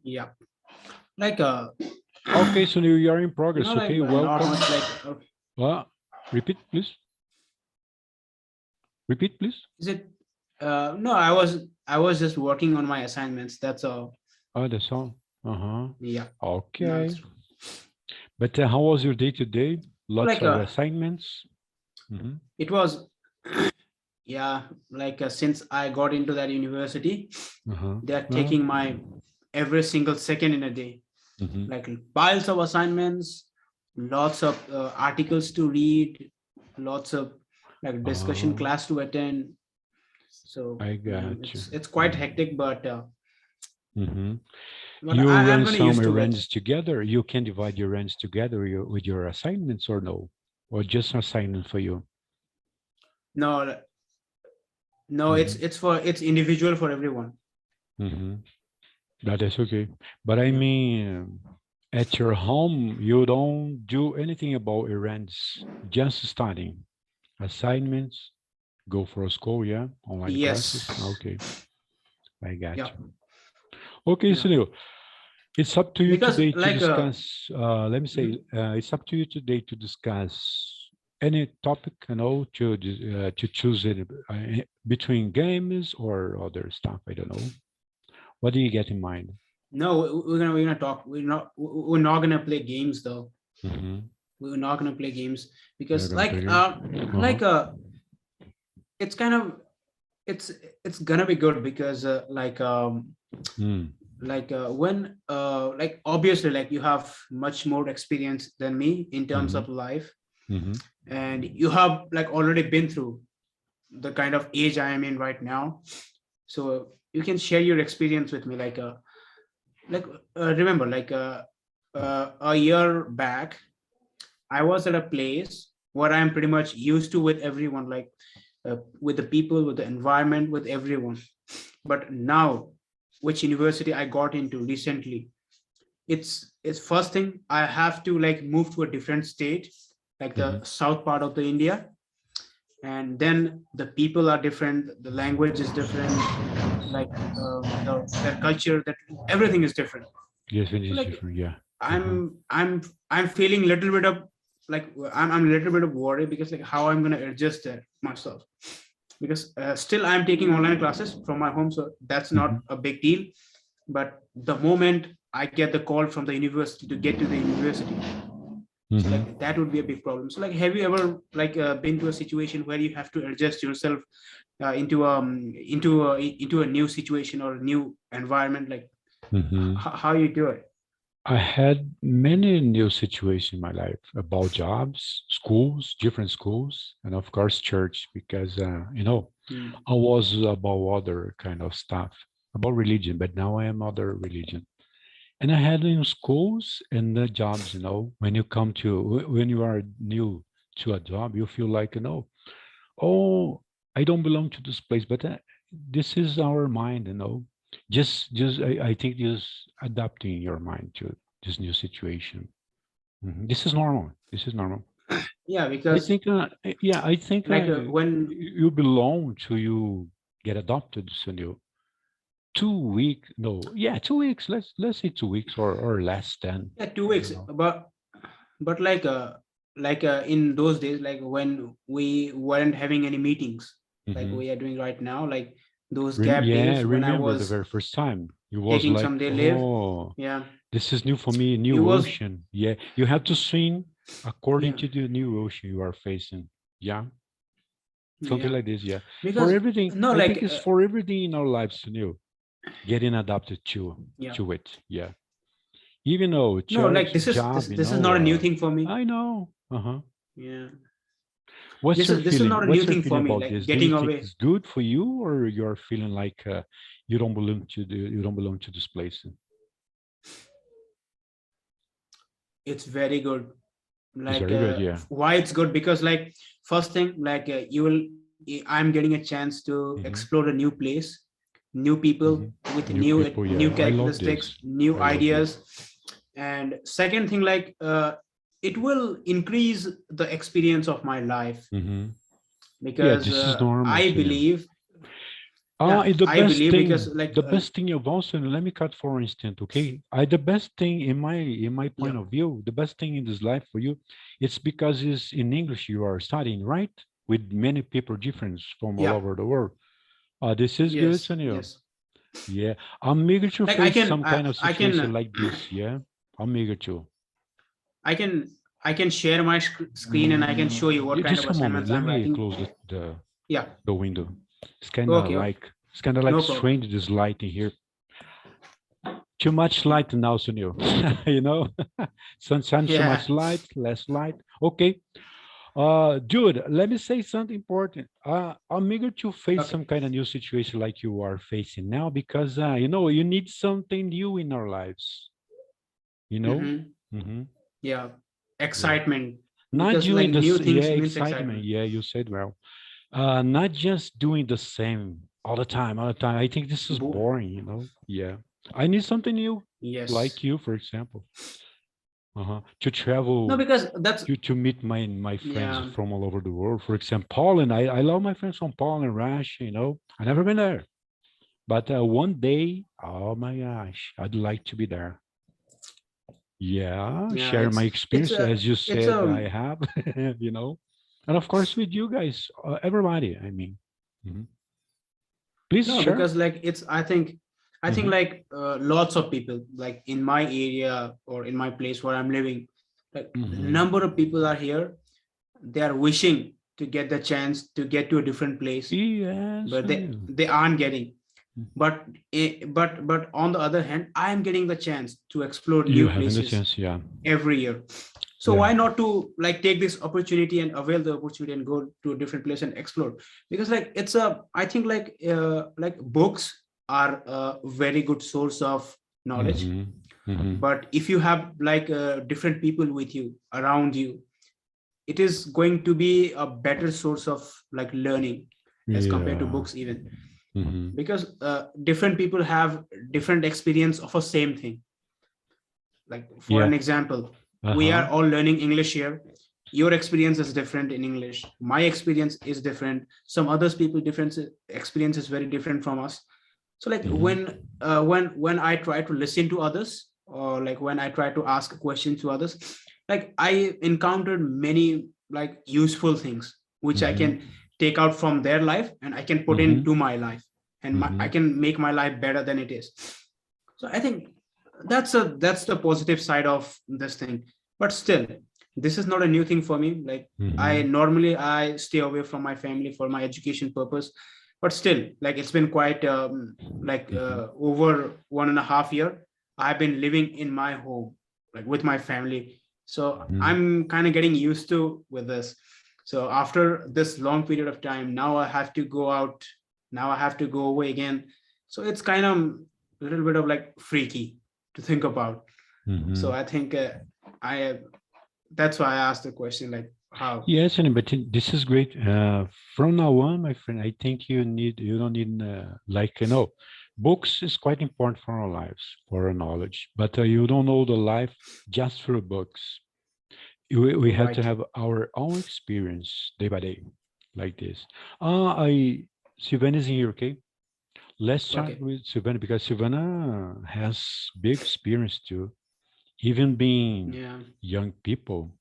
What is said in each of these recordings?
Yeah, like Okay, so you are in progress. like Okay, not welcome. much like Repeat, please. Repeat, please. is it no, I was just working on my assignments, that's all. Oh, that's all. Uh-huh. Yeah, no, Okay. it's But how was your day today? Lots like of assignments. Mm-hmm. it was yeah, like since I got into that university, Uh-huh. they are Well, taking my every single second in a day, mm-hmm. like piles of assignments, lots of articles to read, lots of like discussion Oh, class to attend. So I got you. it's quite hectic, Mm-hmm. but You I'm run gonna some used to it. errands together. You can divide your errands together with your assignments or no? Or just assignment for you? No, no, Mm-hmm. it's individual for everyone. Mm-hmm. That is okay. But I Yeah. mean, at your home, you don't do anything about errands, just studying. Assignments, go for school, yeah? Online classes. Yes. Okay, I got Yeah. you. Okay, Yeah. Sunil, it's up to you Because today to like discuss, let me say, mhm. it's up to you today to discuss any topic, to choose it between games or other stuff. I don't know. What do you get in mind? No, we're gonna talk. We're not gonna play games though. Mm-hmm. We're not gonna play games We're not because gonna play games. Uh-huh. like it's kind of it's it's gonna be good because Mm. when like obviously like you have much more experience than me in terms Mm-hmm. of life, Mm-hmm. and you have like already been through the kind of age I am in right now, so you can share your experience with me like remember a year back I was at a place where I'm pretty much used to with everyone, like with the people, with the environment, with everyone. But now, which university I got into recently, it's first thing I have to like move to a different state, like Mm-hmm. the south part of the India, and then the people are different, the language is different, like their culture, that everything is different. Yes, it So is like different. Yeah. Uh-huh. I'm feeling a little bit of like I'm a little bit of worry because like how I'm gonna adjust that myself, because still I'm taking online classes from my home, so that's Mm-hmm. not a big deal. But the moment I get the call from the university to get to the university, so Mm-hmm. like that would be a big problem. So like have you ever like been to a situation where you have to adjust yourself into a new situation or a new environment, like Mm-hmm. how you do it? I had many new situations in my life about jobs, schools, different schools, and of course church, because Hmm. I was about other kind of stuff about religion, but now I am other religion. And I had in schools and the jobs, when you come to when you are new to a job, you feel like, oh, I don't belong to this place, but this is our mind, just I think just adapting your mind to this new situation. This is normal. This is normal. Yeah, I because think, yeah, I think when you belong to you get adopted, Sunil. 2 week, no, yeah, 2 weeks. Let's say 2 weeks or less than. yeah, two I weeks don't know. but in those days, like when we weren't having any meetings like Hmm. we are doing right now, like those gap Yeah, days when I remember the was very first time you was taking like, some day leave. oh, Yeah, this is new for me, it new was. ocean. Yeah, you have to swim according Yeah, to the new ocean you are facing. Yeah, something yeah, like this. Yeah, for because everything, no I think like it's for everything in our lives to new, getting adapted yeah, to it. Yeah, even though no like church, job, this is not a new thing for me. I know. Uh-huh. Yeah, What's your this is feeling? not a new What's your thing for feeling me, about like this? Do you getting think away. it's good for you, or you're feeling like you don't belong to this place? It's very good. It's Like very good, yeah. why it's good, because like first thing like I'm getting a chance to Hmm. explore a new place, new people Hmm. with New people, new yeah. I love characteristics, this. new I love this. ideas. And second thing, like it will increase the experience of my life, Hmm. Yeah, because this is normal, I Sunil. believe Yeah, The I best believe because thing, like the best thing of also, let me cut for instance, okay? The best thing in my yeah, point of view, the best thing in this life for you, it's because it's in English you are studying, right? With many people different from all yeah, over the world. This is good, yes, Sunil. yes. Yeah, I'm eager to Like face some kind of I situation can like this. Yeah, I'm eager to. I can I can share my screen and I can show you what kind of Just a moment. assignments Let I'm me writing. close Yeah. the window. It's kind of Okay. Okay. like No problem. strange this light in here. Too much light now, Sunil. you know, sunshine, too Yeah. much light, less light. Okay. Dude, let me say something important. I'm eager to face Okay. some kind of new situation like you are facing now because you need something new in our lives. You know. Mm-hmm. Mm-hmm. Yeah. Yeah. Excitement. Not Because like doing new this. Yeah, things means excitement. excitement. Yeah, you said well. Not just doing the same all the time, all the time. I think this is boring. Yeah. I need something new, Yes. like you, for example. To No, travel because that's to meet my friends yeah. from all over the world. For example, Poland. I love my friends from Poland, Russia. I never been there, but one day, oh my gosh, I'd like to be there. Yeah, Yeah. share my It's experience a as you it's said a I have, and of course with you guys, everybody. I mean, Mhm. Please no, share. because like I think Hmm. like lots of people like in my area or in my place where I'm living, like Hmm. number of people are here. They are wishing to get the chance to get to a different place, Yes, but they aren't getting. But on the other hand, I am getting the chance to explore you new having the places chance, yeah, every year. So yeah. why not to like take this opportunity and avail the opportunity and go to a different place and explore? Because like it's a I think like books are a very good source of knowledge. Hmm. Hmm. But if you have like different people with you around you, it is going to be a better source of like learning as compared to Yeah. books even, Hmm. because different people have different experience of a same thing. Like for Yeah. an example, we Uh-huh. are all learning English here. Your experience is different in English, my experience is different, some others people different experience is very different from us. So like Hmm. when I try to listen to others, or like when I try to ask questions to others, like I encountered many like useful things which I Hmm. can take out from their life and I can put Hmm. into my life, and I Hmm. can make my life better than it is. So I think that's the positive side of this thing. But still, this is not a new thing for me. Like I Hmm. normally I stay away from my family for my education purpose, but still, like it's been quite Hmm. over 1.5 year I've been living in my home, like with my family. So Hmm. I'm kind of getting used to with this. So after this long period of time, now I have to go out, now I have to go away again. So it's kind of a little bit of like freaky to think about. So Hmm. I think I that's why I asked the question like how. Yes, and but this is great. From now on, my friend, I think you don't need books is quite important for our lives, for our knowledge. But you don't know the life just through books. We have to Right. have our own experience day by day, like this. I Sylvana is here, okay? Let's chat Okay. with Sylvana because Sylvana has big experience too, even being Yeah. young people.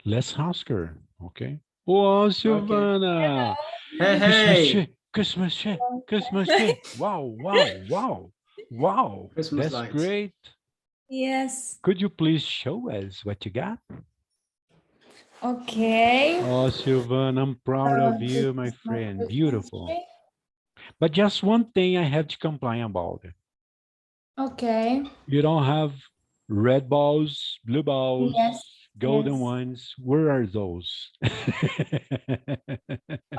Let's ask her, okay? Oh, Okay. Silvana! Hey, Christmas hey. tree, Christmas tree, Christmas tree. Wow, wow, wow, wow. Christmas That's lights. great. Yes. Could you please show us what you got? Okay. Oh, Silvana, I'm proud of This you, my is my friend. Christmas Beautiful. tree. But just one thing I have to complain about. Okay. You don't have red balls, blue balls, Yes. golden Yes. ones. Where are those?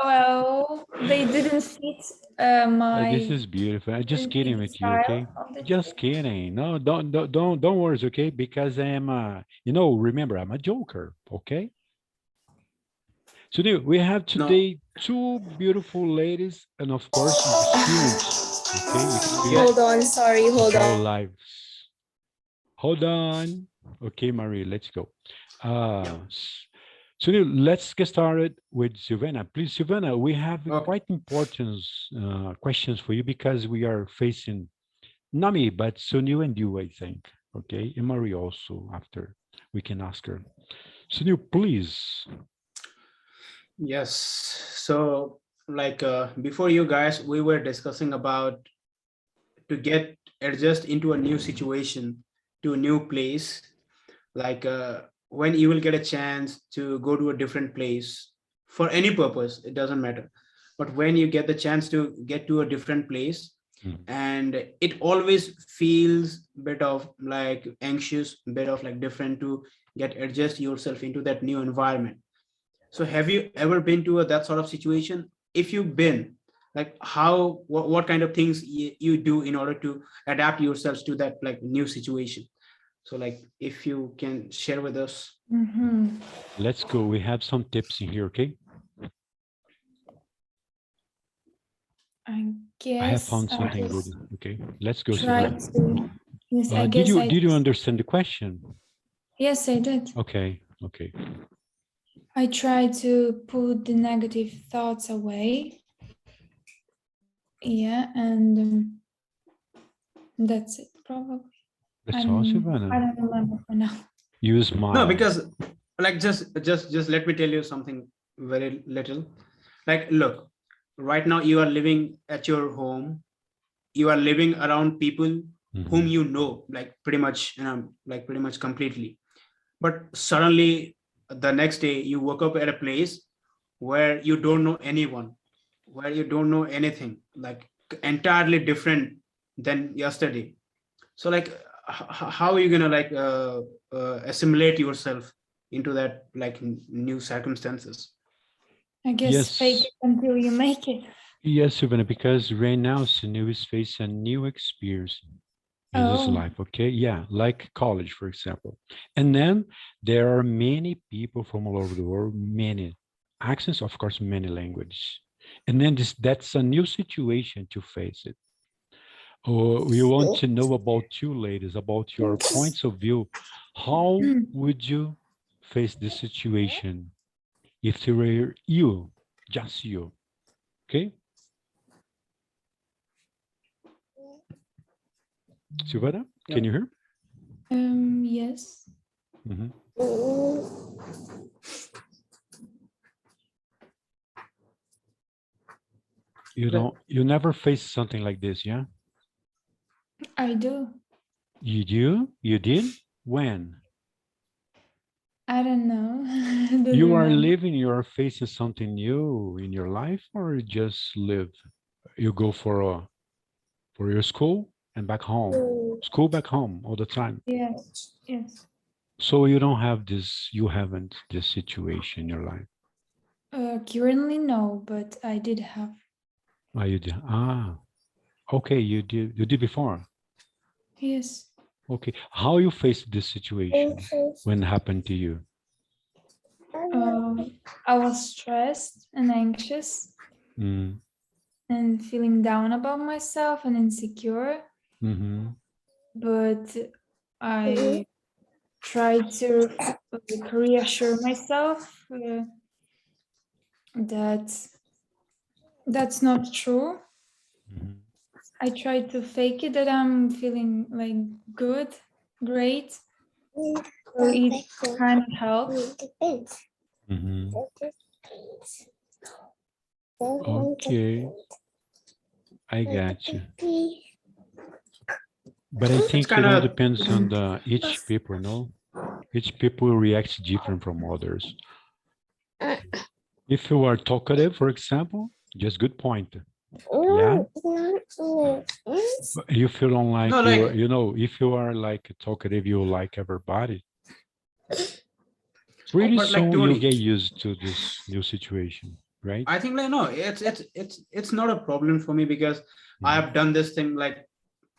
Well, they didn't fit This my is beautiful. I'm just didn't kidding fit the with you, style okay? of the Just tree. kidding. No, don't worry, okay? Because I am, remember, I'm a joker, okay? So we have No. today two beautiful ladies, and of course, experience, okay? Yeah. Experience Hold on, sorry, of hold our on. lives. Hold on. Okay, Marie, let's go. So let's get started with Silvana. Please, Silvana, we have Okay. quite important questions for you because we are facing not me, but Sunil and you, I think. Okay, and Marie also after we can ask her. Sunil, please. Yes. So like before you guys, we were discussing about to get adjust into a new situation, to a new place. Like when you will get a chance to go to a different place for any purpose, it doesn't matter. But when you get the chance to get to a different place, Mhm. and it always feels bit of like anxious, bit of like different to get adjust yourself into that new environment. So have you ever been to that sort of situation? If you've been, like how what kind of things you do in order to adapt yourselves to that like new situation? So like if you can share with us. Mhm. Let's go. We have some tips in here, okay? I I have guess found I something good. just Okay, let's go, try Silvana. to. Yes, I Did guess you I did you just. understand the question? Yes, I did. Okay, okay. I try to put the negative thoughts away. Yeah, and that's it, probably. That's all, I Silvana. don't remember for now. You No, smile. because like just let me tell you something very little. Like look, right now you are living at your home, you are living around people whom Mhm. you know, like pretty much, like pretty much completely. But suddenly the next day you woke up at a place where you don't know anyone, where you don't know anything, like entirely different than yesterday. So like how are you gonna like assimilate yourself into that like new circumstances? I guess fake Yes, it until you make it. yes, Silvana, because right now Sinu is facing a new experience in his Oh, life, okay? Yeah, like college, for example. And then there are many people from all over the world, many accents, of course, many languages. And then that's a new situation to face it. Oh, we want to know about you, ladies, about your points of view. How would you face this situation if it were you, just you? Okay, Silvana, Yeah. can you hear? yes. Mhm. You never face something like this, yeah? I do. You do? You did? When? I don't know. Don't You are remember. living, you are facing something new in your life, or you just live? You go for your school and back home. School back home all the time. Yes, yes. So you don't have this, you haven't this situation in your life. Currently, no, but I did have. Ah, you did. Ah, okay, you did before. Yes. Okay. How you faced this situation when it happened to you? I was stressed and anxious Mm, and feeling down about myself and insecure, mm-hmm. but I tried to like, reassure myself that that's not true. Mm-hmm. I tried to fake it that I'm feeling like good, great. So it kind of helped. Mm-hmm. Okay, I got you. But I It's think kind it all of depends on the each people, no? Each people reacts different from others. If you are talkative, for example, just good point. Yeah. But you feel no unlike like you know, if you are like talkative, you like everybody. Pretty but like soon you'll Tony, get used to this new situation, right? I think like no, it's not a problem for me because I Mhm. have done this thing like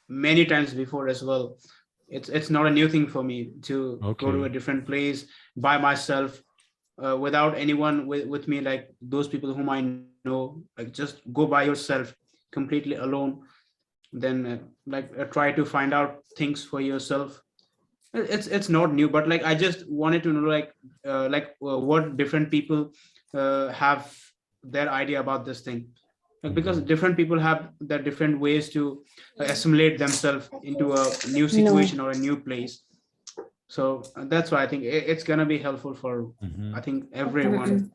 many times before as well. It's not a new thing for me to go to a Okay. different place by myself, without anyone with me, like those people whom I know. Like just go by yourself, completely alone. Then try to find out things for yourself. It's not new, but like I just wanted to know what different people have their idea about this thing. Like, because Mhm. different people have their different ways to assimilate themselves into a new situation or a new place. So that's why I think it's gonna be helpful for, Mhm. I think, everyone.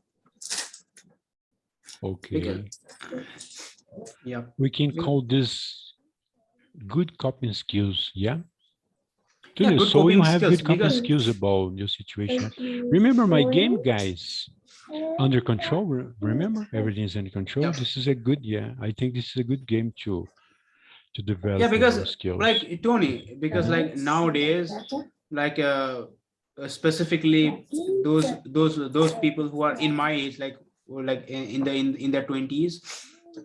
Because Okay. yeah, We can Be- call this good coping skills. Yeah. yeah, Tunde, good so you coping have skills good coping because skills about your situation. Remember my game, guys? Under control. Remember, everything's under control. yeah, This is a good, yeah. I think this is a good game to yeah, develop because your skills. like Tony, because like nowadays, like specifically those people who are in my age, like, or like in their 20s,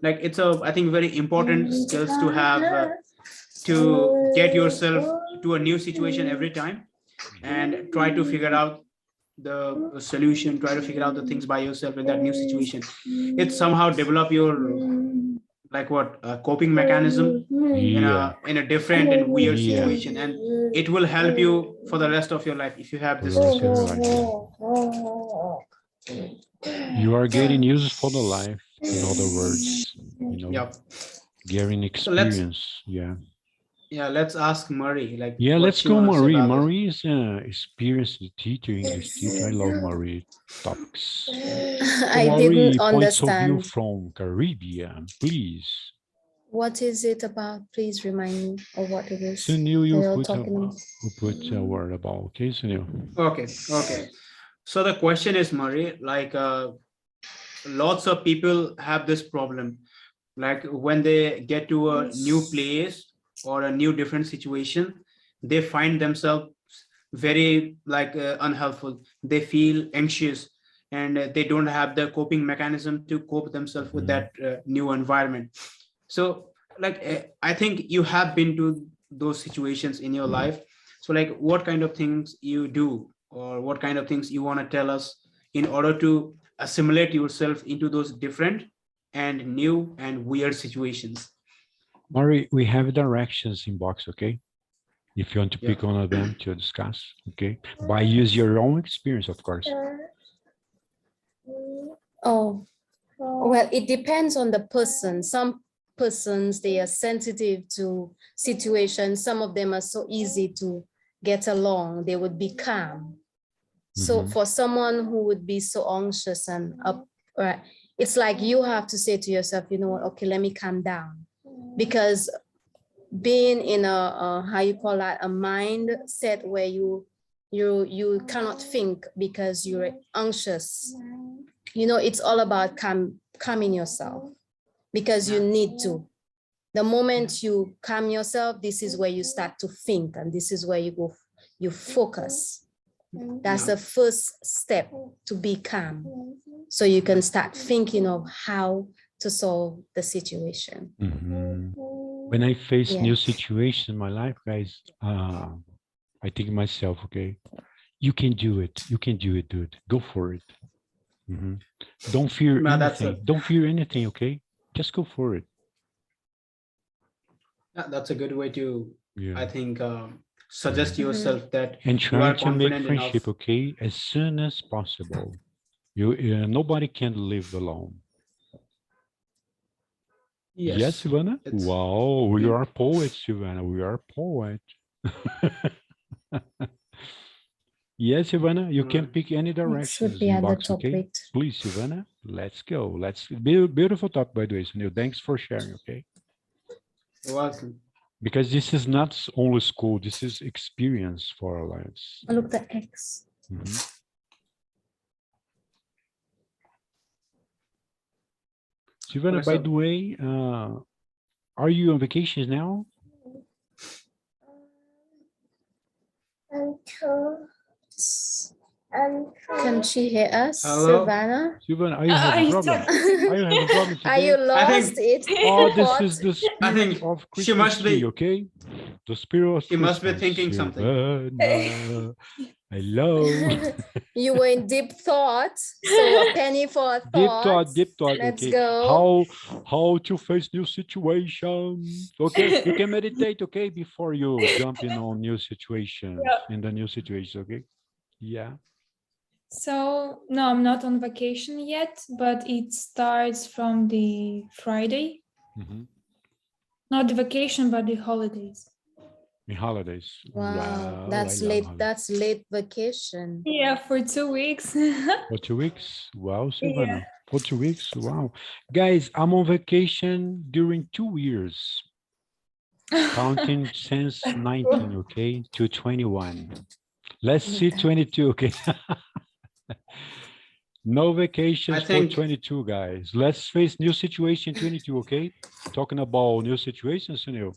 like it's a, I think, very important skills to have, to get yourself to a new situation every time and try to figure out the solution, try to figure out the things by yourself in that new situation. It somehow develop your, like, what, coping mechanism Yeah, in a different and weird yeah, situation, and it will help you for the rest of your life if you have for these the two rest of your skills. life. You are getting used for the life, in other words, Yeah, getting so let's, experience. Yeah. yeah, let's ask Murray like Yeah, what let's she go, want to say Marie. about this. Marie is experienced teacher, English teacher. I love Marie topics. So I Marie, didn't points of view understand. from Caribbean, please. What is it about? Please remind me of what it is Sunil, that you're talking about. you put a word about. Okay, Sunil. Okay, so the question is, Murray, like, lots of people have this problem, like when they get to a new place or a new different situation, they find themselves very, like, unhelpful. They feel anxious, and they don't have the coping mechanism to cope themselves with Mhm. that new environment. So like, I think you have been to those situations in your life. So like, what kind of things you do, or what kind of things you want to tell us in order to assimilate yourself into those different and new and weird situations. Marie, we have directions in box, okay? If you want to Yeah, pick one of them to discuss, okay? By use your own experience, of course. Oh, well, it depends on the person. Some persons, they are sensitive to situations. Some of them are so easy to get along. They would be calm. So Mhm. for someone who would be so anxious and right, it's like you have to say to yourself, you know what, okay, let me calm down. Because being in a how you call that, a mindset where you cannot think because you're anxious. It's all about calming yourself, because you need to. The moment you calm yourself, this is where you start to think, and this is where you focus. That's the first step, to be calm, so you can start thinking of how to solve the situation. Mhm. When I face Yeah. new situation in my life, guys, I think myself, okay, you can do it. You can do it, dude. Go for it. Mhm. Don't fear no, anything. Don't fear anything, okay? Just go for it. that's a good way to, I Yeah. think, suggest yourself that And you try are to make confident friendship, enough. okay, as soon as possible. Nobody can live alone. Yes, Yes, Ivana? it's, Wow, we are poets, Ivana. We are poets. Yes, Ivana, you can pick any It should directions be in at the box, top okay? right. Please, Ivana, let's go. Beautiful talk, by the way, Sunil. Thanks for sharing, okay? welcome. Because this is not only school, this is experience for our lives. Oh, look, the X. Mhm. So, Ivana, by Okay, the way, are you on vacations now? Can she hear us, hello. Silvana? Ivana, are you having I problem? Are you having problem Are you today? I lost think it? Oh, this What? is the I spirit think of she Christmas must tree, be, okay? the spirit of He must be Christmas. thinking something. Silvana, hello. You were in deep thought. So a penny for a thought. Deep thought. Let's Okay. go. How to face new situations. Okay, you can meditate. Okay, before you jump in on new situations. Yeah. In the new situation. Okay. Yeah. So no, I'm not on vacation yet, but it starts from the Friday. Mhm. Not the vacation, but the holidays. In holidays. Wow, I that's love late. holidays. That's late vacation. Yeah, for 2 weeks. For 2 weeks. Wow, Silvana. For 2 weeks. Wow. Guys, I'm on vacation during 2 years. Counting since 19, okay, to 21. Let's see 22, okay. No vacations I think- for 22, guys. Let's face new situation 22, okay? Talking about new situations, Sunil.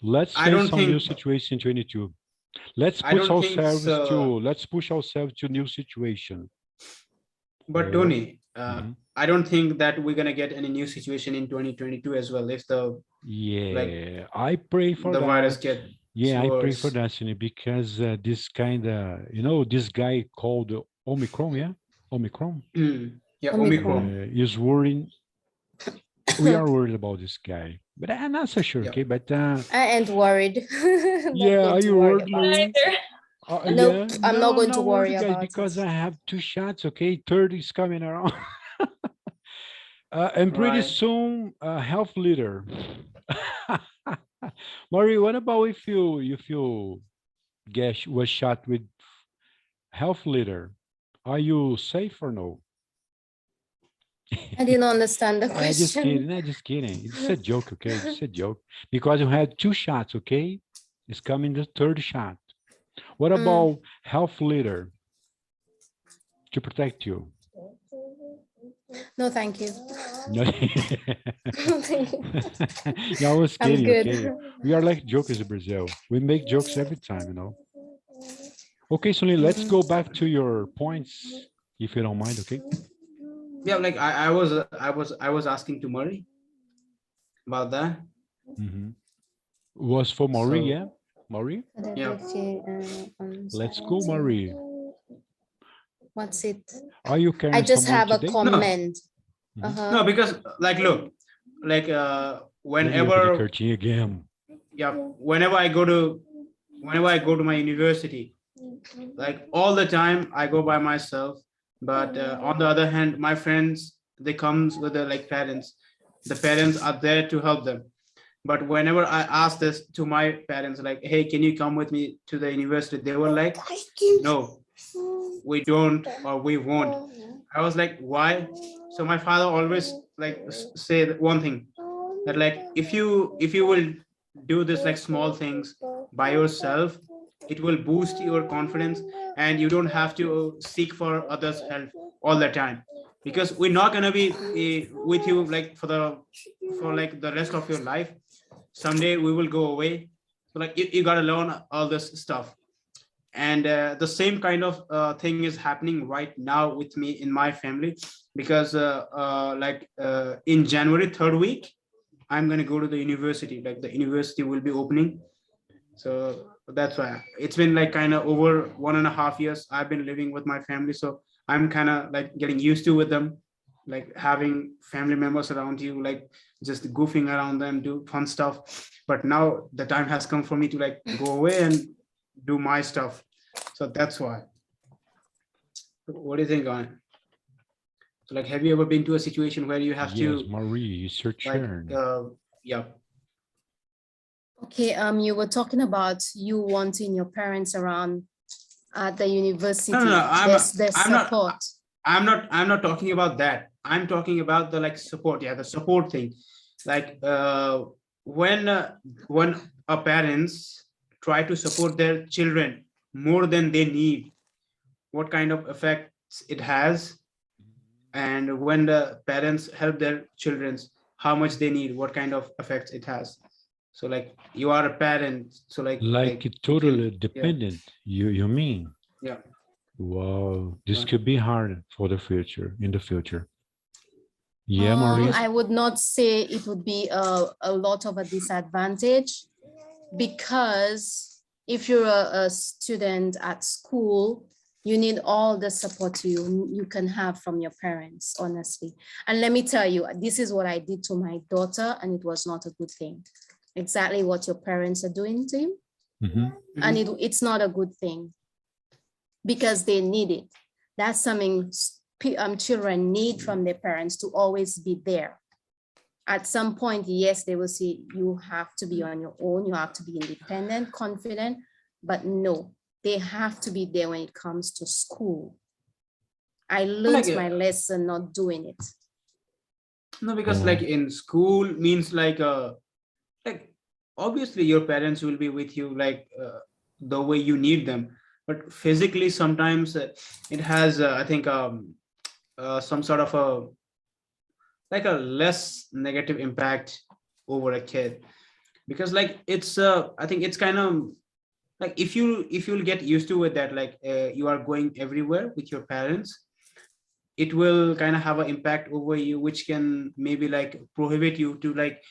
Let's I face don't some new think- situation 22. Let's I push don't think ourselves so. let's push ourselves to new situation. But Tony, Mhm. I don't think that we're gonna get any new situation in 2022 as well. If the Yeah, I pray for the that. virus get Yeah, I pray for worse. that, Sunil, because this kind of, this guy called Omicron, yeah? Omicron. Yeah, Omicron. Omicron. Is worrying. We are worried about this guy, but I'm not so sure. Yeah. Okay, but I ain't worried. Not yeah, going are to you worry worried, about Louis? it. Neither. Nope, I'm not going to worry guys, about because it. I have 2 shots. Okay, third is coming around, and pretty Right. soon, health leader. Maury, what about if you was shot with health leader? Are you safe or no? I didn't understand the Just question. kidding. Just kidding. It's a joke, okay? It's a joke. Because you had 2 shots, okay? It's coming the 3rd shot. What about health leader to protect you? No, thank you. No. No, thank you. Yeah, I was I'm kidding, good. okay? We are like jokers in Brazil. We make jokes every time. Okay, so let's go back to your points, if you don't mind, okay? Yeah, like I was asking to Murray about that. Mhm. Was for Marie, So- yeah? Marie? Yeah. Let's go, Marie. What's it? Are you carrying I just someone have a today? comment. Mhm. Uh-huh. No, because like look, like Let me open the whenever curtain again. yeah, whenever I go to my university, like all the time I go by myself. But on the other hand, my friends, they comes with their like parents. The parents are there to help them. But whenever I ask this to my parents, like, hey, can you come with me to the university? They were like, no, we don't, or we won't. I was like, why? So my father always like say that one thing, that like if you will do this like small things by yourself, it will boost your confidence, and you don't have to seek for others' help all the time, because we're not gonna be with you like for like the rest of your life. Someday we will go away, so like you gotta learn all this stuff. And the same kind of thing is happening right now with me in my family, because in January 3rd week, I'm going to go to the university. Like the university will be opening, so that's why it's been like kind of over 1.5 years I've been living with my family. So I'm kind of like getting used to with them, like having family members around you, like just goofing around them, do fun stuff. But now the time has come for me to like go away and do my stuff. So that's why. What do you think on it? So like, have you ever been to a situation where you have Yes, to Marie, it's your like turn. yeah. Okay, you were talking about you wanting your parents around at the university. No, There's I'm not- support. I'm not talking about that. I'm talking about the like support. Yeah, the support thing. Like when a parents try to support their children more than they need, what kind of effects it has. And when the parents help their children, how much they need, what kind of effects it has. So like you are a parent, so like Totally dependent, you mean? Yeah. Wow, this Right. could be hard for the future, in the future. Yeah, Marie. I would not say it would be a lot of a disadvantage, because if you're a student at school, you need all the support you can have from your parents, honestly. And let me tell you, this is what I did to my daughter, and it was not a good thing. Exactly what your parents are doing to you. Mhm. And it's not a good thing because they need it. That's something children need from their parents, to always be there. At some point, yes, they will say you have to be on your own, you have to be independent, confident, but no, they have to be there when it comes to school. I learned my lesson not doing it. No, because like in school means like obviously your parents will be with you like the way you need them, but physically sometimes it has I think some sort of a like a less negative impact over a kid, because like it's I think it's kind of like if you'll get used to it that like you are going everywhere with your parents, it will kind of have an impact over you, which can maybe like prohibit you to like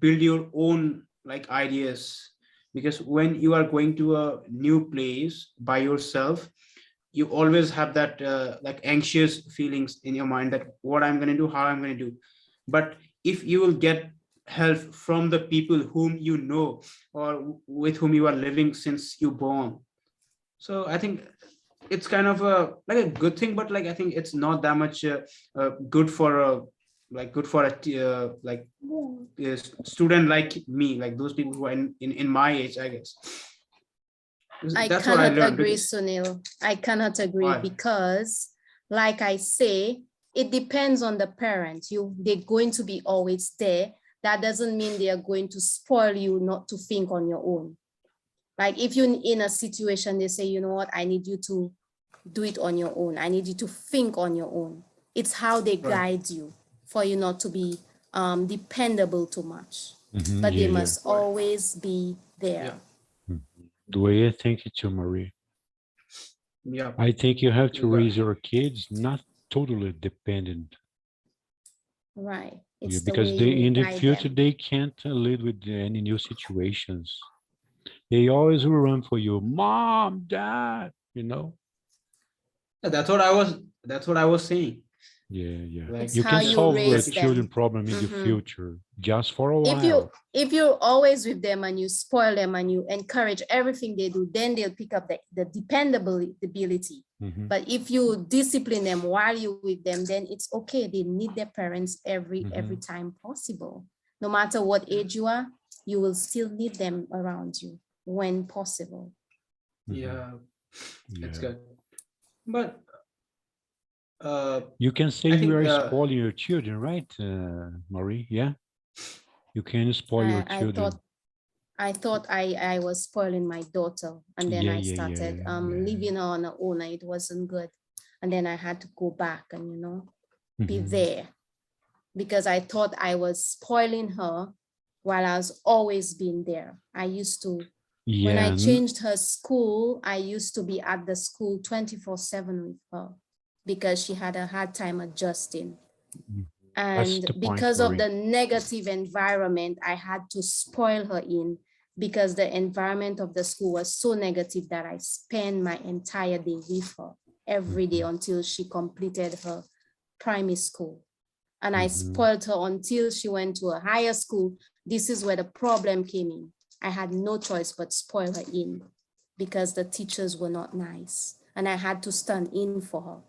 build your own like ideas. Because when you are going to a new place by yourself, you always have that like anxious feelings in your mind that what I'm going to do, how I'm going to do. But if you will get help from the people whom you know or with whom you are living since you born, so I think it's kind of a like a good thing, but like I think it's not that much good for a like good for a like a student like me, like those people who are in my age, I guess. I That's what I cannot learned. agree, Because, Sunil. I cannot agree why? because, like I say, it depends on the parent. They're going to be always there. That doesn't mean they are going to spoil you not to think on your own. Like if you're in a situation, they say, you know what, I need you to do it on your own. I need you to think on your own. It's how they Right. guide you for you not to be dependable too much. Mhm. But they Yeah, yeah. must always be there. Yeah. The way I think it too, Marie. Yeah. I think you have to You got raise it. your kids not totally dependent. Right. Yeah, It's the because way they you in the guide future them. they can't live with any new situations. They always will run for you, mom, dad. You know. Yeah, that's what I was saying. Yeah, yeah. Like It's You how can you solve a raise children them. problem in the Mhm. future just for a If while. you're always with them and you spoil them and you encourage everything they do, then they'll pick up the dependability. Mhm, But if you discipline them while you're with them, then it's okay. They need their parents every mhm. time possible. No matter what age you are, you will still need them around you when possible. Yeah, it's Yeah. good. But You can say I you think are spoiling your children, right, Marie? Yeah. You can spoil your I children. thought I was spoiling my daughter, and then Yeah, I yeah, yeah, started yeah. leaving her on her own, and it wasn't good. And then I had to go back and be Mhm. there, because I thought I was spoiling her while I was always being there. I used to, when I Yeah. changed her school, I used to be at the school 24/7 with her because she had a hard time adjusting. That's And the point, because of Marie. the negative environment I had to spoil her in, because the environment of the school was so negative that I spent my entire day with her every day until she completed her primary school. And I spoiled her until she went to a higher school. This is where the problem came in. I had no choice but spoil her in because the teachers were not nice. And I had to stand in for her.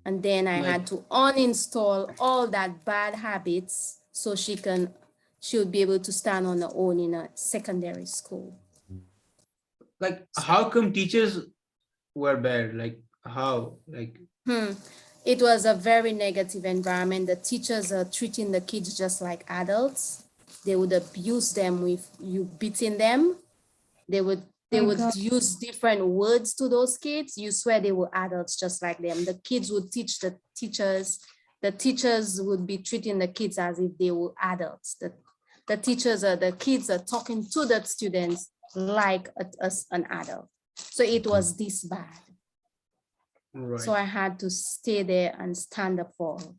And then I had to uninstall all that bad habits so she would be able to stand on her own in a secondary school. like how come teachers were bad? Like how? Like It was a very negative environment. The teachers are treating the kids just like adults. They would abuse them with you beating them. They would God. use different words to those kids. You swear they were adults just like them. The kids would teach the teachers. The teachers would be treating the kids as if they were adults. The kids are talking to the students like an adult. So it was this bad. right. So I had to stay there and stand up for her.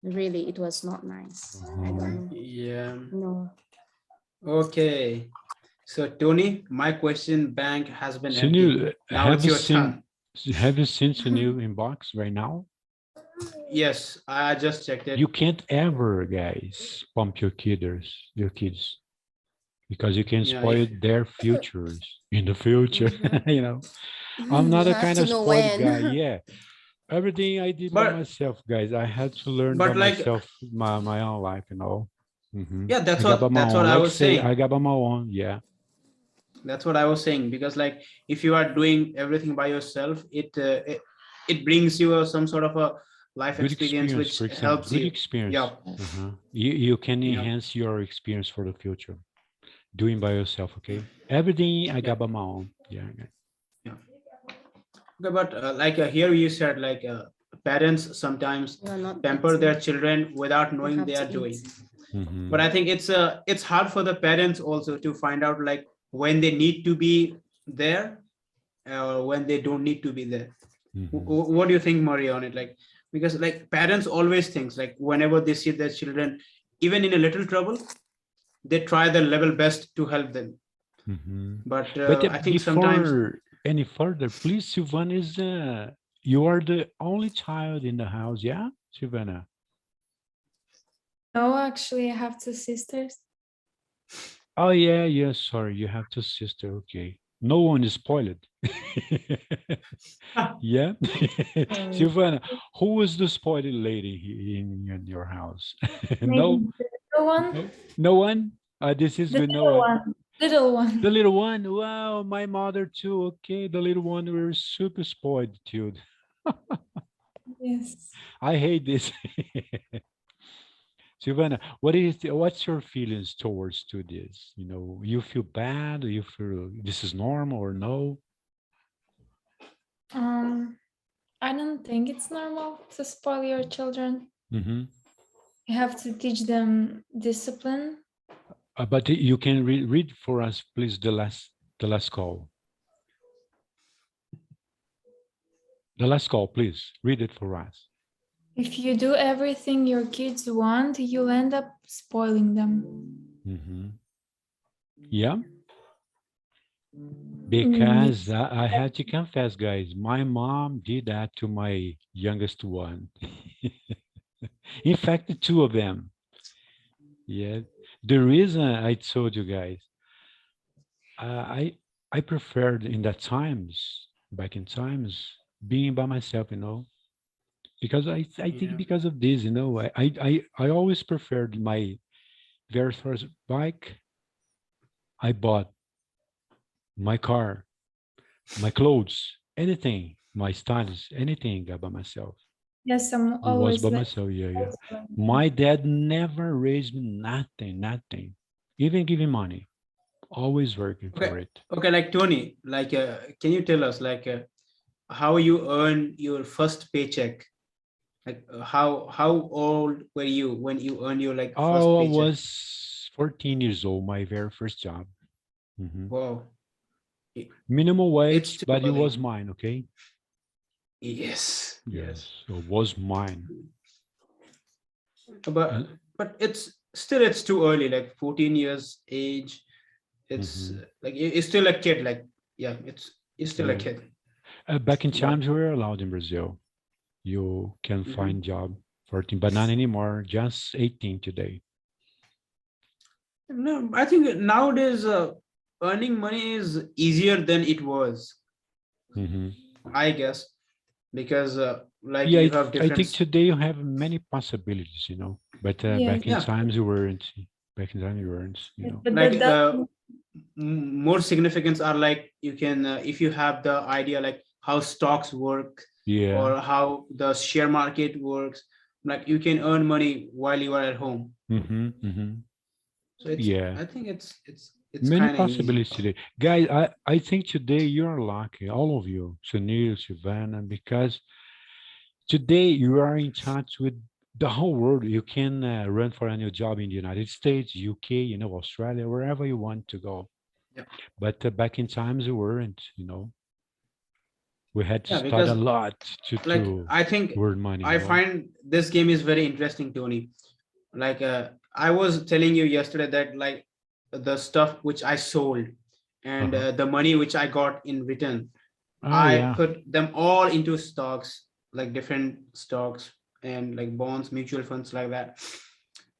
Really, it was not nice. I don't know. Yeah. No. Okay. So Tony, my question bank has been empty. Sunil, Now it's your turn. have you seen Sunil inbox right now? Yes, I just checked You it. can't ever, guys, pump your kids, because you can Yeah, spoil their futures in the future. You know, I'm You not a have kind to of know spoiled guy. when. Yeah, everything I did by but myself, guys. I had to learn by like myself my own life. You know, yeah, I got by my that's what own. I Like was say, I saying. got by my own. Yeah. That's what I was saying because like if you are doing everything by yourself, it brings you some sort of a life Good experience experience, which for example, helps good you. experience. Yeah, You can yeah, enhance your experience for the future doing by yourself. Okay, everything I yeah, got by my own. Yeah. yeah. Okay, but like here you said like parents sometimes You are not pamper their eating. children without You knowing have they to are eat. doing. But Mhm, I think it's hard for the parents also to find out like when they need to be there or when they don't need to be there. mhm. What do you think, Maria, on it? Like because like parents always thinks like whenever they see their children even in a little trouble, they try their level best to help them. Mhm. But But I think sometimes before any further, please, Silvana, you are the only child in the house, yeah, Silvana? No, actually, I have two sisters. Oh yeah, yeah. Sorry, you have two sister. Okay, no one is spoiled. Yeah, Um, Silvana, who was the spoiled lady in your house? Maybe No, the little one, no one. This is the good. No little one. one, little The one. little one. Wow, my mother too. Okay, the little one were super spoiled, dude. Yes. I hate this. Silvana, what's your feelings towards to this? You know, you feel bad, you feel this is normal or no? Um, I don't think it's normal to spoil your children. Hmm. You have to teach them discipline. But you can read for us, please, the last call. The last call, please. Read it for us. If you do everything your kids want, you'll end up spoiling them. Hmm. Yeah, Mm, because I had to confess, guys, my mom did that to my youngest one. In fact, the two of them. Yeah. The reason I told you guys, I preferred in that times, back in times, being by myself, you know, because I think yeah, because of this, you know, I always preferred my very first bike. I bought my car, my clothes, anything, my studies, anything by myself. yes, I'm Was always by like, myself. Yeah, yeah. always like My dad never raised me nothing, nothing, even giving money. Always working okay, for it. okay. Like Tony, like can you tell us like how you earn your first paycheck? Like how old were you when you earned your like first Oh, I paycheck? was 14 years old, my very first job. Mhm. Wow, I- Minimum it's wage, too but it early. was mine, okay? Yes, Yes, yes. it was mine. But And it's still it's too early. Like 14 years age, it's mhm, like it's still a kid. Like yeah, it's still a yeah. kid. Back in But times, we were allowed in Brazil. You can mhm. find job 14, but not anymore. Just 18 today. No, I think nowadays earning money is easier than it was. Mhm. I guess because like Yeah, you have I different. think today you have many possibilities, you know. But yes, back in Yeah, times, you weren't. Back in time, you weren't, you yes, know. but like that doesn't. more significance are like you can if you have the idea like how stocks work Yeah. or how the share market works, like you can earn money while you are at home. Mm-hmm. Mm-hmm. So it's Yeah. I think it's Many kind of easy. possibilities today. Guys, I think today you're lucky, all of you, Sunil, Savannah, because today you are in touch with the whole world. You can run for a new job in the United States, UK, you know, Australia, wherever you want to go. Yeah, But back in times we weren't, you know, we had to yeah, study a because lot like to I think earn money, you I know. find this game is very interesting, Tony. Like I was telling you yesterday that like the stuff which I sold and Uh-huh. the money which I got in return, Oh I yeah. put them all into stocks, like different stocks and like bonds, mutual funds like that.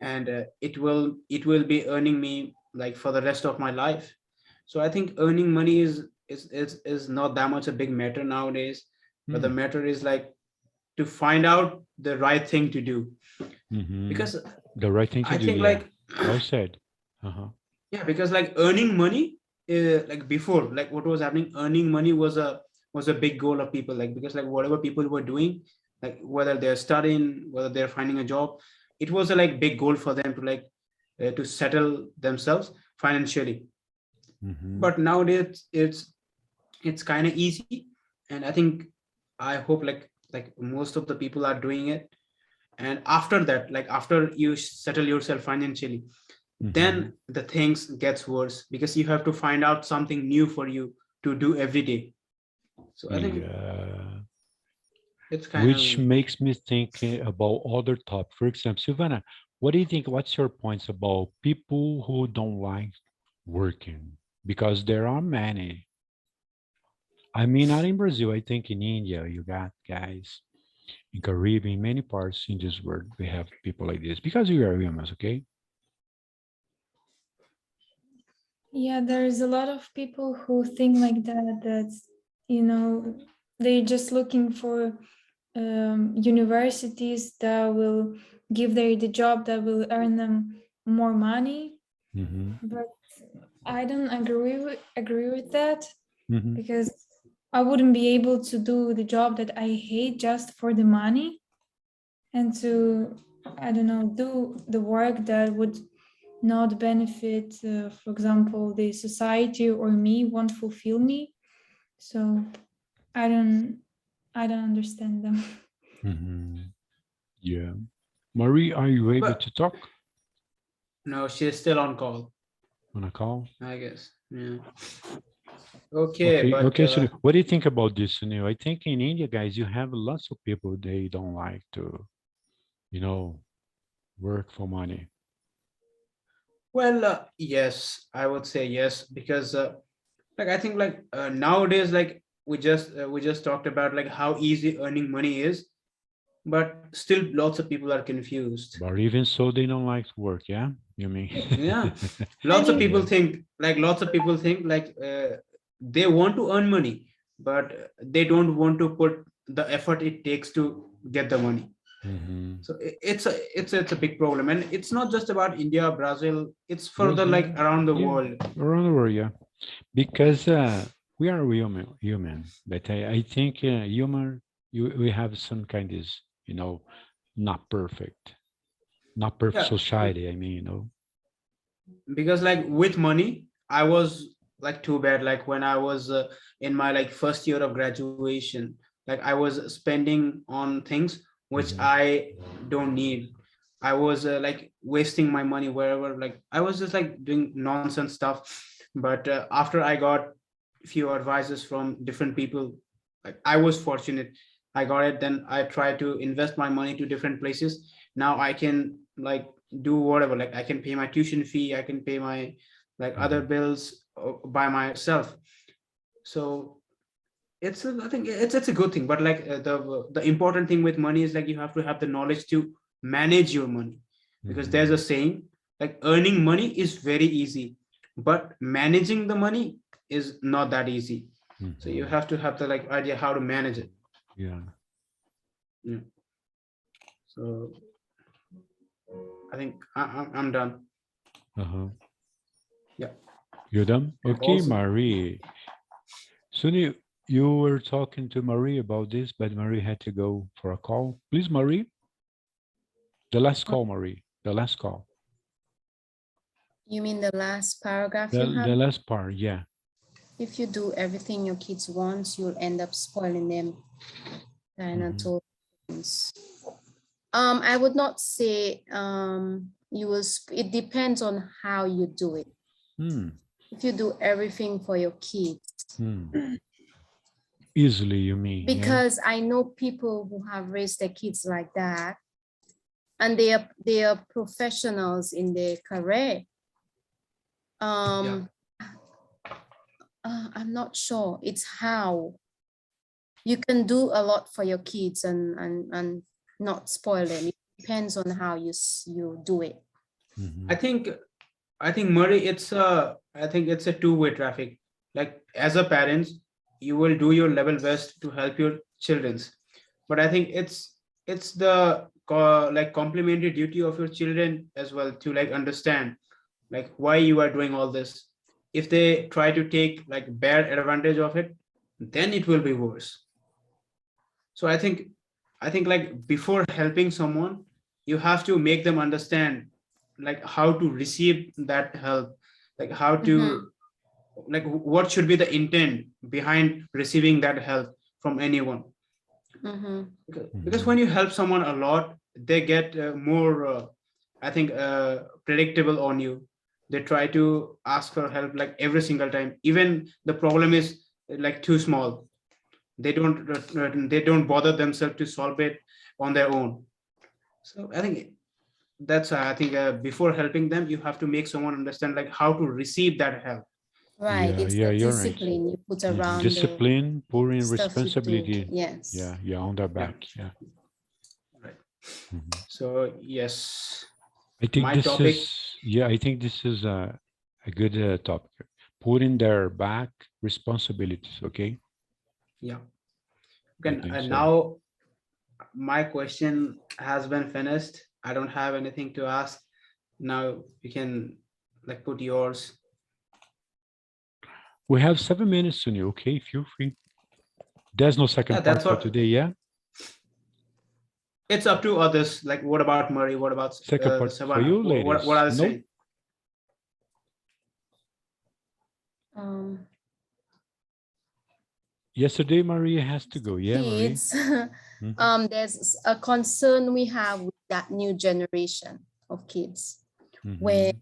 And it will be earning me like for the rest of my life. So I think earning money is not that much a big matter nowadays, but the Hmm. matter is like to find out the right thing to do. Mm-hmm. Because The right thing to I do, think yeah. like Well said. Uh-huh. yeah, because like earning money, like before, like what was happening, earning money was a big goal of people. Like because like whatever people were doing, like whether they're studying, whether they're finding a job, it was a like big goal for them to like to settle themselves financially. Mm-hmm. But nowadays it's kind of easy, and I think I hope like most of the people are doing it. And after that, like after you settle yourself financially, Mm-hmm. then the things gets worse because you have to find out something new for you to do every day. So I think Yeah. it's kind Which of makes me think about other topics. For example, Silvana, what do you think? What's your points about people who don't like working? Because there are many. I mean, not in Brazil. I think in India, you got guys in Caribbean, many parts in this world, we have people like this because we are humans, okay? Yeah, there's a lot of people who think like that, you know, they're just looking for universities that will give them the job that will earn them more money. Mm-hmm. But I don't agree with that, Mm-hmm. because I wouldn't be able to do the job that I hate just for the money, and to, I don't know, do the work that would not benefit, for example, the society or me, won't fulfill me. So I don't understand them. Mm-hmm. Yeah. Marie, are you able but to talk no, she's still on call, on a call? I guess. Yeah. Okay, Okay, but okay. So what do you think about this, Sunil? I think in India, guys, you have lots of people, they don't like to, you know, work for money. well, yes, I would say yes because like I think like nowadays like we just talked about like how easy earning money is, but still lots of people are confused. But even so, they don't like to work, yeah? You mean? Yeah, I lots of think people Yeah. think like they want to earn money, but they don't want to put the effort it takes to get the money. Mm-hmm. So it's a big problem, and it's not just about India, Brazil. It's further like Brazil, around the yeah, world. around the world, yeah. Because we are human, but I think human, we have some kind of, you know, not perfect, not perfect Yeah, society. I mean, you know. because like with money, I was like too bad. Like when I was in my like first year of graduation, like I was spending on things which Mhm. I don't need. I was like wasting my money wherever. Like I was just like doing nonsense stuff. But after I got few advices from different people, like I was fortunate, I got it. Then I try to invest my money to different places. Now I can like do whatever, like I can pay my tuition fee, I can pay my like other Mhm. bills by myself. So I think it's a good thing, but like the important thing with money is like you have to have the knowledge to manage your money, because there's a Mhm. saying like earning money is very easy, but managing the money is not that easy. So you Mhm. have to have the like idea how to manage it. Yeah. Yeah. So I think I'm done. Uh-huh. Yeah. You done? And Okay, also Marie. Suni, you were talking to Marie about this, but Marie had to go for a call. Please, Marie. The last call, Marie. The last call. You mean the last paragraph The you have? the last part, yeah. If you do everything your kids want, you'll end up spoiling them. Kind of Mhm. told. I would not say you will. It depends on how you do it. Hmm. If you do everything for your kids, Hmm. Easily, you mean, yeah? because I know people who have raised their kids like that, and they are professionals in their career. I'm not sure. It's how you can do a lot for your kids and not spoil them. It depends on how you do it. Mhm. I think Murray, I think it's a two-way traffic. Like as a parents, you will do your level best to help your children's, but I think it's the like complementary duty of your children as well to like understand like why you are doing all this. If they try to take like bad advantage of it, then it will be worse. So I think like before helping someone, you have to make them understand like how to receive that help, like how Mhm. to like what should be the intent behind receiving that help from anyone. Mhm. Because when you help someone a lot, they get more I think predictable on you. They try to ask for help like every single time, even the problem is like too small. They don't bother themselves to solve it on their own. So I think that's I think before helping them, you have to make someone understand like how to receive that help. Right. It's Yeah, the you're right. discipline you put Mhm. around the Discipline, pouring stuff you do. responsibility. Yes. Yeah, on their Yeah. back. Yeah. Right. Mhm. So yes, I think my this topic. is, yeah, I think this is a good topic. Putting their back responsibilities. Okay. Yeah. I Okay. think so. Now my question has been finished. I don't have anything to ask. Now you can like put yours. We have 7 minutes on you. Okay. Feel free. There's no Yeah, second that's part for what today. Yeah. it's up to others. Like what about Murray? What about Second part for Savannah? you, What ladies. are they Nope. saying? Um, Yesterday, Maria has to go. Yeah, Maria. Kids, Mhm. there's a concern we have with that new generation of kids, where Mhm.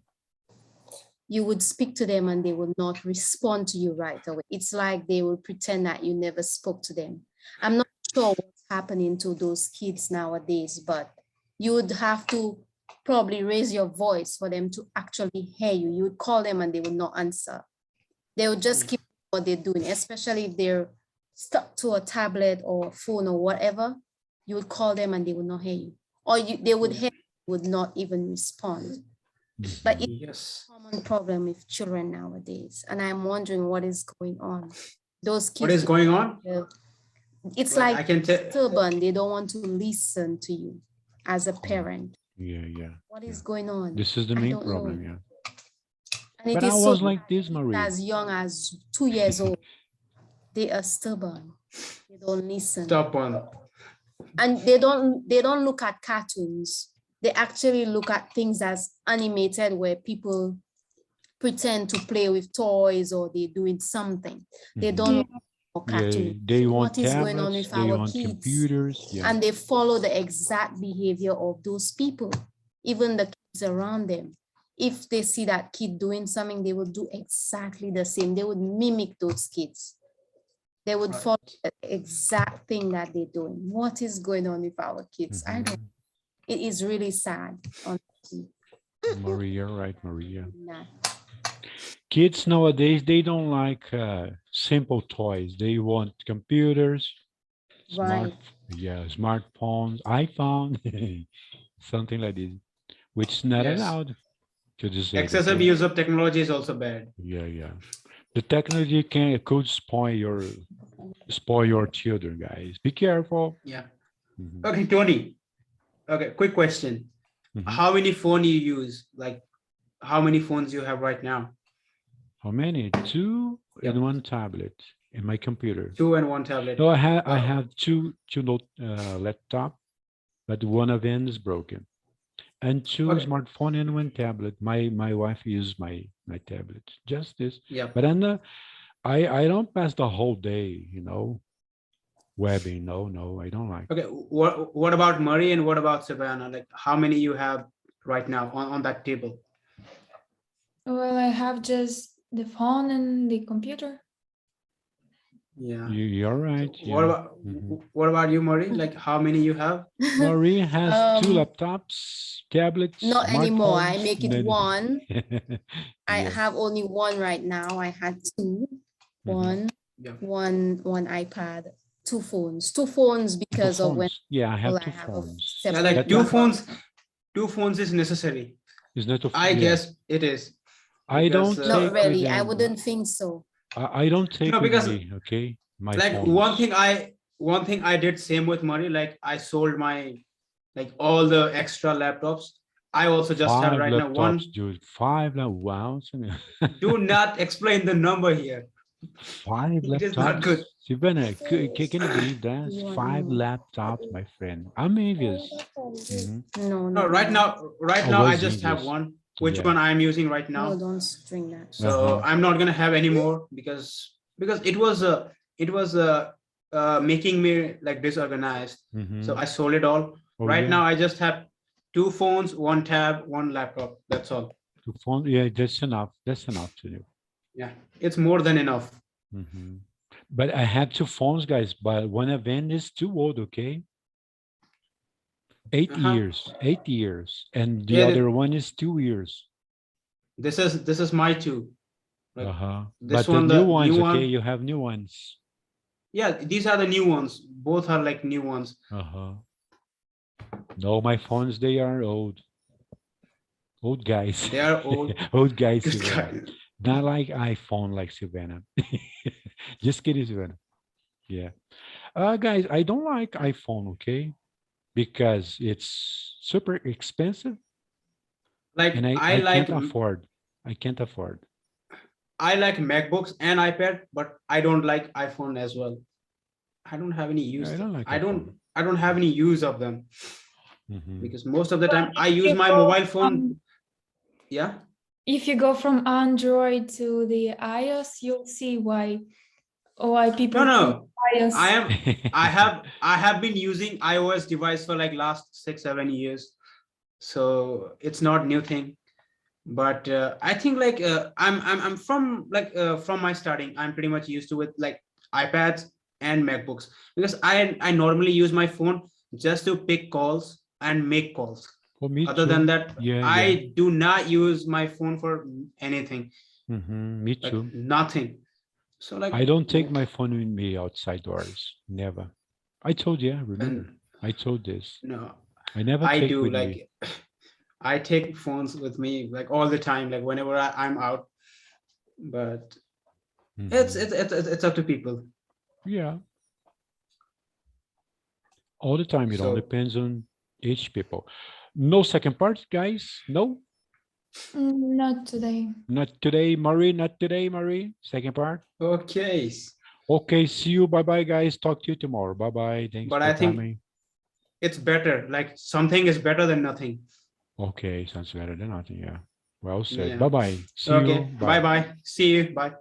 you would speak to them and they will not respond to you right away. It's like they will pretend that you never spoke to them. I'm not sure what's happening to those kids nowadays, but you would have to probably raise your voice for them to actually hear you. You would call them and they will not answer. They will just keep what they're doing, especially if they're stuck to a tablet or phone or whatever. You would call them and they would not hear you, or they would hear, would not even respond. But it's Yes. a common problem with children nowadays, and I'm wondering what is going on. Those What kids, is going on? it's Like like I can tell. stubborn. They don't want to listen to you as a parent. Yeah. What is going on? This is the I main don't know. problem. Yeah. And it But I is so was like bad. this, Kids Marie. as young as 2 years old, they are stubborn. They don't listen. Stop on. And they don't look at cartoons. They actually look at things as animated, where people pretend to play with toys or they're doing something. They don't Yeah. know Yeah, cartoons. they So want what is going on tablets, with they our want kids? computers. Yeah. And they follow the exact behavior of those people, even the kids around them. If they see that kid doing something, they will do exactly the same. They would mimic those kids. They would Right. follow the exact thing that they're doing. What is going on with our kids? I don't. It is really sad. Honestly. Maria, right, Maria. Nah. Kids nowadays, they don't like simple toys. They want computers, Right. smartphones, iPhone, something like this, which is not Yes. allowed to this age. Excessive Okay? use of technology is also bad. Yeah. The technology could spoil your children, guys. Be careful. Yeah. Mhm. Okay, Tony. Okay, quick question. Mhm. How many phone you use? Like how many phones you have right now? How many? Two Yep. and one tablet in my computer. 2 and 1 tablet. No, I have two laptop, but one of them is broken, and two Okay. smartphone and one tablet. My wife uses my tablet. Just this. Yeah. But I don't pass the whole day, webbing. No, I don't like. Okay. What about Murray and what about Savannah? Like how many you have right now on that table? Well, I have just the phone and the computer. Yeah. You're right. What Yeah. about Mhm. what about you, Marie? Like how many you have? Marie has two Um, laptops, tablets, Not anymore. I smartphones. make it No, no. one. I Yeah. have only one right now. I had two. Mhm. Yeah. One iPad, two phones Two because of when phones. Yeah, I have I two have a phones. Yeah, separate like That two phones is necessary. is not a. I Yeah. guess it is. I Because don't Not take with really. I them. wouldn't think so. I don't take no, with because me. Okay, my like phones. one thing I did same with money. Like I sold my like all the extra laptops. I also just have Five right now one. laptops, dude. Five. Wow. Do not explain the number here. Five It is not laptops. good. Savannah, can you believe that? You want Five more? laptops, my friend. I'm envious. Mhm. No, No, not right now. right I now I was just have envious. one, which Yeah. one I'm using right No, now. don't drink that. So Uh-huh. I'm not gonna have any more because it was making me like disorganized. So Mhm. I sold it all. Oh Right yeah. now I just have two phones, one tab, one laptop. That's all. Two phone. Yeah, that's enough. That's enough to do. Yeah, it's more than enough. Mhm. But I have two phones, guys. But one of them is too old. Okay, Uh-huh. 8 years, and the Yeah, other one is 2 years. this is my two. Like Uh-huh. this But the one, new the new ones, okay, one. you have new ones. Yeah, these are the new ones. Both are like new ones. Uh-huh. No, my phones, they are old. Old guys. They are old. Old guys, This Savannah. guy. Not like iPhone like Savannah. Just kidding, Savannah. Yeah. Guys, I don't like iPhone, okay? Because it's super expensive and Like I can't afford. I can't afford. I like MacBooks and iPad, but I don't like iPhone as well. I don't have any use. I don't like I iPhone. don't have any use of them Mhm. because most of the Well, time I if use you my go mobile phone. from- Yeah. If you go from Android to the iOS, you'll see why people No, choose no. iOS. I have been using iOS device for like last 6-7 years. So it's not new thing. But I think like I'm from like from my starting, I'm pretty much used to with like iPads and MacBooks because I normally use my phone just to pick calls and make calls. Oh, me Other than too. that, Yeah, yeah. I do not use my phone for anything, Me like too. nothing. So like I don't take my phone with me outside doors. Never. I told you, remember? and I told this. no, I never I take do with me. like I take phones with me like all the time, like whenever I'm out. But Mhm. it's up to people. Yeah. All the time. It all So depends on each people. No second part, guys. No, Not today. not today, Marie. Not today, Marie. Second part. okay, Okay. See you. Bye bye, guys. Talk to you tomorrow. Bye bye. Thanks but for I think coming. it's better. Like something is better than nothing. Okay. Sounds better than nothing. Yeah. Well said. Yeah. Bye bye. See you. Okay. Bye Bye. bye. See you. Bye.